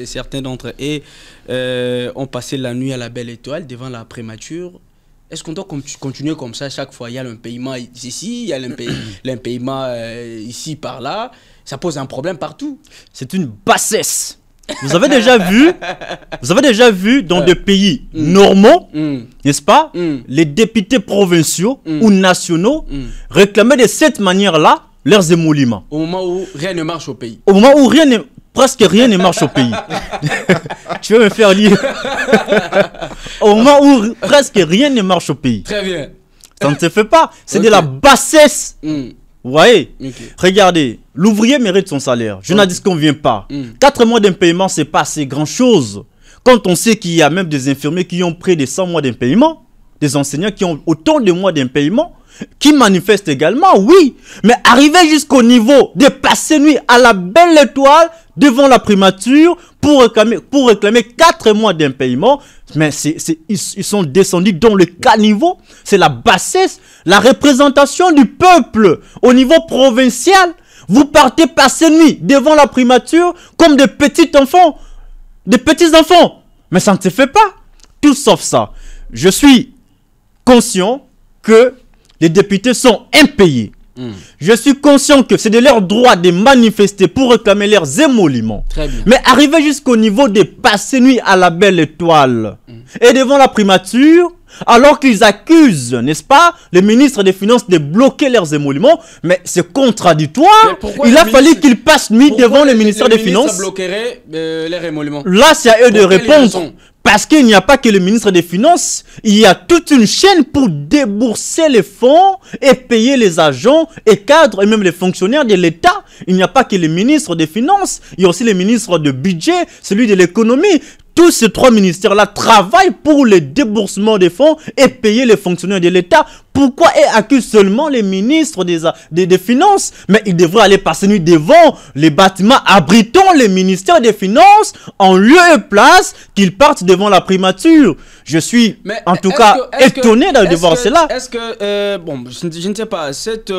Certains d'entre eux ont passé la nuit à la belle étoile devant la primature. Est-ce qu'on doit continuer comme ça chaque fois? Il y a l'impayement ici, il y a l'impayement ici, par là. Ça pose un problème partout. C'est une bassesse. Vous avez déjà vu dans des pays normaux, n'est-ce pas, les députés provinciaux ou nationaux réclamer de cette manière-là leurs émoluments. Au moment où rien ne marche au pays. Au moment où presque rien ne marche au pays. Tu veux me faire lire? Au moment où presque rien ne marche au pays. Très bien. Ça ne se fait pas. C'est de la bassesse. Vous voyez? Regardez, l'ouvrier mérite son salaire. Je n'ai dit qu'on ne vient pas. 4 mois d'impayement, ce n'est pas assez grand-chose. Quand on sait qu'il y a même des infirmiers qui ont près de 100 mois d'impayement, des enseignants qui ont autant de mois d'impayement, qui manifestent également, oui. Mais arriver jusqu'au niveau de passer nuit à la belle étoile devant la primature pour réclamer 4 mois d'impayement, mais ils sont descendus dans le caniveau. C'est la bassesse, la représentation du peuple au niveau provincial. Vous partez passer nuit devant la primature comme des petits enfants. Mais ça ne se fait pas. Tout sauf ça. Je suis conscient que les députés sont impayés. Je suis conscient que c'est de leur droit de manifester pour réclamer leurs émoluments. Mais arriver jusqu'au niveau de passer nuit à la belle étoile et devant la primature, alors qu'ils accusent, n'est-ce pas, le ministre des Finances de bloquer leurs émoluments, mais c'est contradictoire. Il a fallu qu'ils passent nuit devant le ministère des Finances. Bloquerait leurs émoluments. Là, c'est à eux de répondre. Parce qu'il n'y a pas que le ministre des Finances, il y a toute une chaîne pour débourser les fonds et payer les agents et cadres et même les fonctionnaires de l'État. Il n'y a pas que le ministre des Finances, il y a aussi le ministre du Budget, celui de l'économie. Tous ces 3 ministères-là travaillent pour le déboursement des fonds et payer les fonctionnaires de l'État. Pourquoi ils accusent seulement les ministres des Finances? Mais ils devraient aller passer nuit devant les bâtiments abritant les ministères des Finances en lieu et place qu'ils partent devant la primature. Je suis en tout cas étonné de voir cela. Est-ce que, bon, je ne sais pas, cette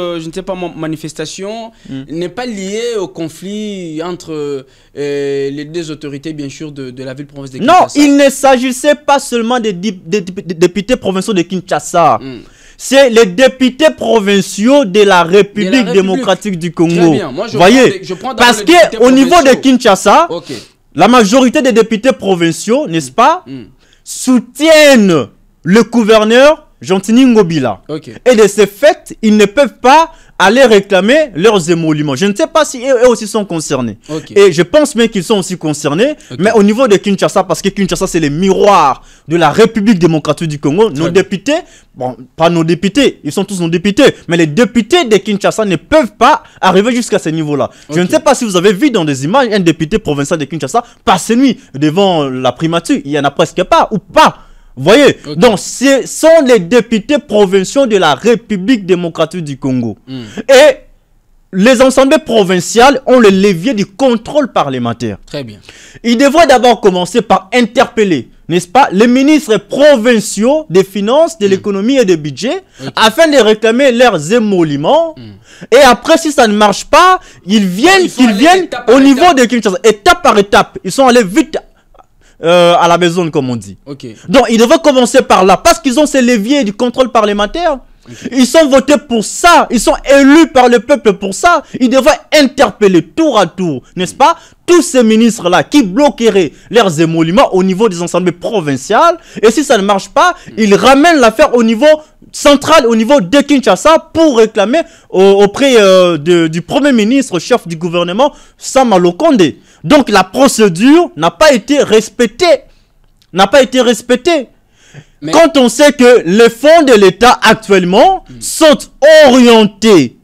manifestation n'est pas liée au conflit entre les 2 autorités, bien sûr, de la ville province de Kinshasa? Non, il ne s'agissait pas seulement des députés provinciaux de Kinshasa. C'est les députés provinciaux de la République démocratique du Congo. Très bien. Moi, voyez, parce qu'au niveau de Kinshasa, la majorité des députés provinciaux, n'est-ce pas, soutiennent le gouverneur Gentini Ngobila. Et de ce fait, ils ne peuvent pas aller réclamer leurs émoluments. Je ne sais pas si eux aussi sont concernés. Et je pense même qu'ils sont aussi concernés. Mais au niveau de Kinshasa, parce que Kinshasa c'est le miroir de la République démocratique du Congo, nos députés, bon, pas nos députés, ils sont tous nos députés, mais les députés de Kinshasa ne peuvent pas arriver jusqu'à ce niveau-là. Je ne sais pas si vous avez vu dans des images un député provincial de Kinshasa passer nuit devant la primature. Il n'y en a presque pas, ou pas. Vous voyez, donc ce sont les députés provinciaux de la République démocratique du Congo. Et les assemblées provinciales ont le levier du contrôle parlementaire. Très bien. Ils devraient d'abord commencer par interpeller, n'est-ce pas, les ministres provinciaux des finances, de l'économie et du budget, afin de réclamer leurs émoluments. Et après, si ça ne marche pas, ils viennent au niveau de Kinshasa, étape par étape. Ils sont allés vite à la maison, comme on dit. Donc, ils devraient commencer par là, parce qu'ils ont ces leviers du contrôle parlementaire. Ils sont votés pour ça, ils sont élus par le peuple pour ça. Ils devraient interpeller tour à tour, n'est-ce pas, tous ces ministres-là qui bloqueraient leurs émoluments au niveau des assemblées provinciales. Et si ça ne marche pas, ils ramènent l'affaire au niveau centrale au niveau de Kinshasa pour réclamer auprès du Premier ministre, chef du gouvernement, Sama Lokonde. Donc la procédure n'a pas été respectée. Mais quand on sait que les fonds de l'État actuellement sont orientés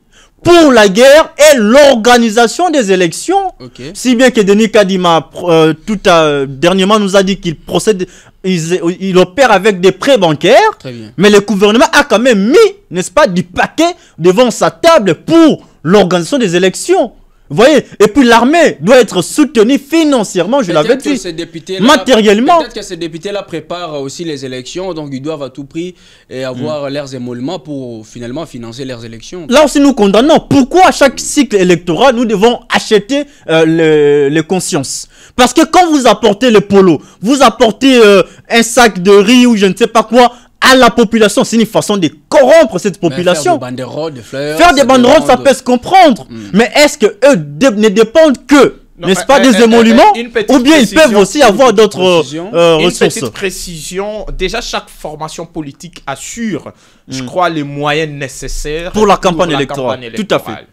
pour la guerre et l'organisation des élections, si bien que Denis Kadima dernièrement nous a dit qu'il procède, il opère avec des prêts bancaires, mais le gouvernement a quand même mis, n'est-ce pas, du paquet devant sa table pour l'organisation des élections. Vous voyez, et puis l'armée doit être soutenue financièrement, je l'avais dit, matériellement. Peut-être que ces députés-là préparent aussi les élections, donc ils doivent à tout prix avoir leurs émoluments pour finalement financer leurs élections. Là aussi nous condamnons. Pourquoi à chaque cycle électoral nous devons acheter les consciences? Parce que quand vous apportez le polo, vous apportez un sac de riz ou je ne sais pas quoi à la population, c'est une façon de corrompre cette population. Faire des banderoles, des fleurs. Faire des banderoles, ça peut se comprendre. Mais est-ce que eux ne dépendent que, n'est-ce pas, des émoluments, ou bien ils peuvent aussi avoir d'autres ressources? Une petite précision. Déjà, chaque formation politique assure, je crois, les moyens nécessaires pour la campagne électorale. Tout à fait.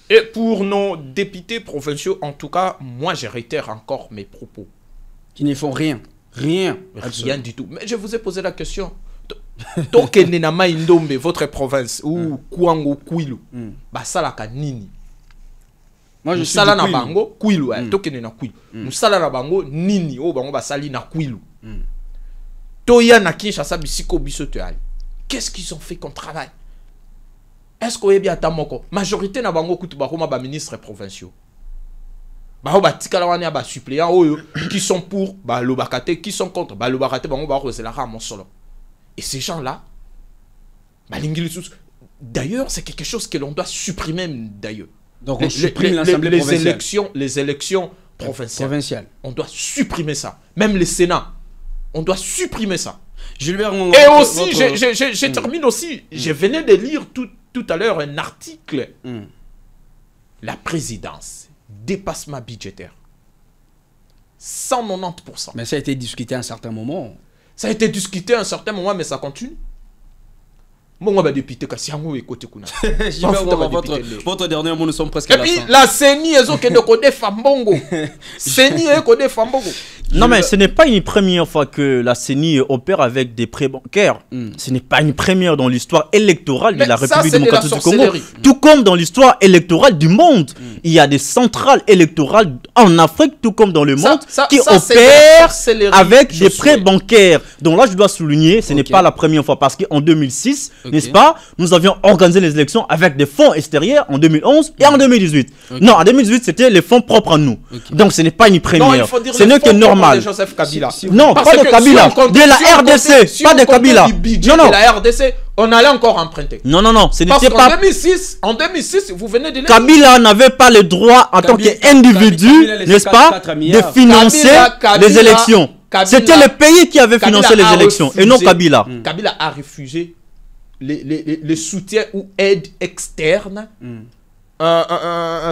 Et pour nos députés provinciaux, en tout cas, moi, je réitère encore mes propos. Qui ne font rien. Rien du tout. Mais je vous ai posé la question. Votre province ou Kouango Kouilou, basalaka nini? Moi je suis sala na bango Kouilou, tokene na Kouilou. Musala na bango nini o bango basali na Kouilou. Toya na Kinshasa bisiko biso toali. Qu'est-ce qu'ils ont fait comme travail? Est-ce qu'on est bien tamoko? Majorité na bango kutu bakoma ba ministres provinciaux. Bah batika la wania ba suppléants qui sont pour bah lobakate, qui sont contre bah lobakate bango ba c'est la rame solo. Et ces gens-là, d'ailleurs, c'est quelque chose que l'on doit supprimer d'ailleurs. Donc on supprime l'Assemblée provinciale. Les élections provinciales. On doit supprimer ça. Même le Sénat, on doit supprimer ça. Gilbert, et aussi, je termine aussi, je venais de lire tout à l'heure un article. La présidence, dépassement budgétaire. 190%. Mais ça a été discuté à un certain moment. Ça a été discuté à un certain moment, mais ça continue. Moi, je député Kassiango et côté Kuna. Votre dernier mot, nous sommes presque à la fin. Et puis, la CENI, ils ont que de côté Fambongo. CENI est côté Fambongo. Non, mais ce n'est pas une première fois que la CENI opère avec des prêts bancaires. Ce n'est pas une première dans l'histoire électorale de la République démocratique du Congo. Tout comme dans l'histoire électorale du monde. Il y a des centrales électorales en Afrique, tout comme dans le monde, qui opèrent avec des prêts bancaires. Donc là, je dois souligner, ce n'est pas la première fois. Parce qu'en 2006, n'est-ce pas, nous avions organisé les élections avec des fonds extérieurs en 2011 et en 2018. Non, en 2018, c'était les fonds propres à nous. Donc ce n'est pas une première. Ce n'est que normal. Joseph Kabila. Non, pas de Kabila, de la RDC, pas de Kabila. Non, non. De la RDC, on allait encore emprunter. Non, non, non, ce n'était pas. En 2006, vous venez de le dire. Kabila n'avait pas le droit en tant qu'individu, n'est-ce pas, de financer les élections. C'était le pays qui avait financé les élections et non Kabila. Kabila a refusé le soutien ou aide externe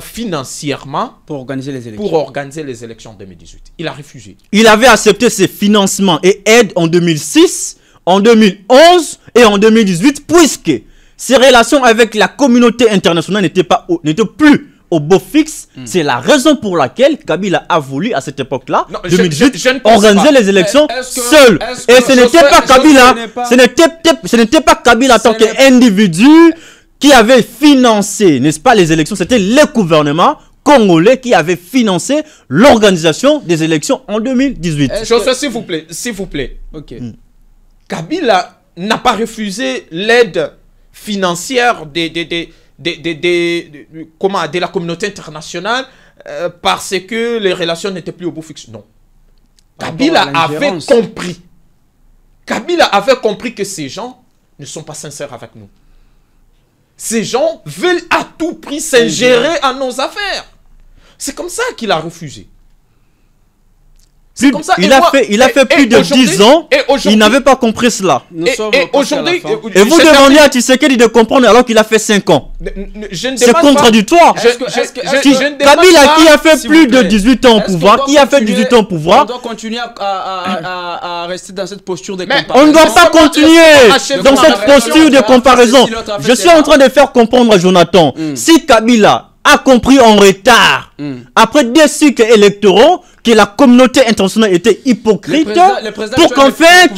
financièrement pour organiser les élections. En 2018. Il a refusé. Il avait accepté ces financements et aides en 2006, en 2011 et en 2018 puisque ses relations avec la communauté internationale n'étaient plus au beau fixe. C'est la raison pour laquelle Kabila a voulu à cette époque-là, 2018, organiser les élections seul. Et ce n'était pas Kabila, ce n'était pas Kabila en tant qu'individu qui avait financé, n'est-ce pas, les élections. C'était le gouvernement congolais qui avait financé l'organisation des élections en 2018. S'il vous plaît. Kabila n'a pas refusé l'aide financière de la communauté internationale parce que les relations n'étaient plus au bout fixe. Non. Kabila avait compris. Kabila avait compris que ces gens ne sont pas sincères avec nous. Ces gens veulent à tout prix s'ingérer à nos affaires. C'est comme ça qu'il a refusé. comme ça. Il a fait plus de 10 ans, il n'avait pas compris cela. Et aujourd'hui... Et vous demandez à Tshisekedi de comprendre alors qu'il a fait 5 ans. C'est contradictoire. Kabila qui a fait plus de 18 ans au pouvoir, on doit continuer à rester dans cette posture de comparaison. On ne doit pas continuer dans cette posture de comparaison. Je suis en train de faire comprendre à Jonathan, si Kabila a compris en retard, après des cycles électoraux, que la communauté internationale était hypocrite, pour qu'enfin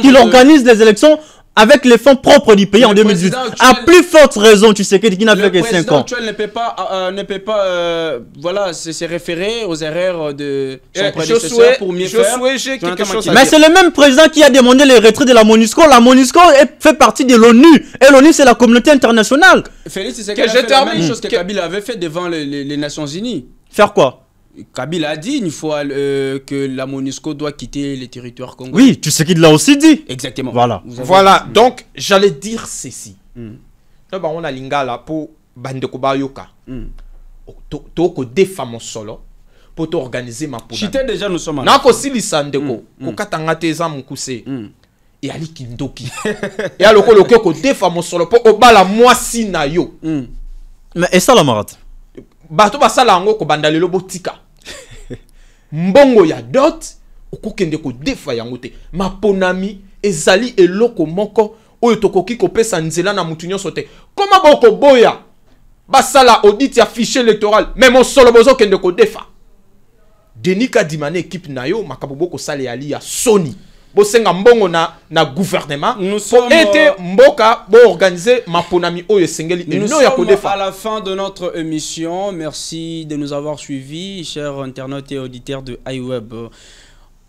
qu'il organise des élections avec les fonds propres du pays en 2018. À plus forte raison, tu sais qu'il n'a fait que 5 ans. Le président ne peut pas voilà, se référer aux erreurs de son prédécesseur pour mieux faire. Mais c'est le même président qui a demandé le retrait de la MONUSCO. La MONUSCO fait partie de l'ONU. Et l'ONU, c'est la communauté internationale. Félix, c'est la même chose que Kabila avait fait devant les Nations Unies. Faire quoi? Kabila a dit une fois que la MONUSCO doit quitter les territoires congolais. Oui, tu sais qu'il l'a aussi dit. Exactement. Voilà. Donc, j'allais dire ceci. On a lingala pour bandeko bayoka. Toko defamo solo pour t'organiser ma poudre. Chité déjà nous sommes. Nako silisa ndeko. Kokatanga teza mukuse. Et ali kindoki. Et aloko loko ko defamo solo pour obala mwasi na yo. Mais et ça la marate. Bato basala ngo ko bandalelo botika. Mbongo ya dot okokende ko defa yango te. Maponami ezali eloko moko oyo tokoki ko pesa nzela na mutu nyonso te. Koma boko boya basala audit ya fichier électoral même au solo bozo kende ko defa. Denis Kadimane équipe na yo makabo boko sale ali ya Sony. Bosenga mbongo na gouvernement nous sommes mboka bo organiser maponami oyo sengeli nous sommes à la fin de notre émission. Merci de nous avoir suivis, chers internautes et auditeurs de iWeb.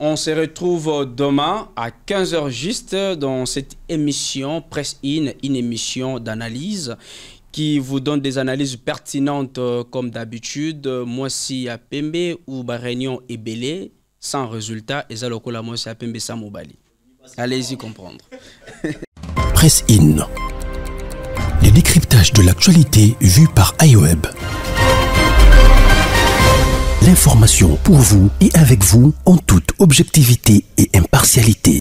On se retrouve demain à 15h juste dans cette émission Presse In, une émission d'analyse qui vous donne des analyses pertinentes comme d'habitude. Moi si à Pembe ou Réunion et Belé. Sans résultat, et ça le cola moi c'est à Pembe Samobali. Allez-y comprendre. Presse In. Le décryptage de l'actualité vu par iWeb. L'information pour vous et avec vous en toute objectivité et impartialité.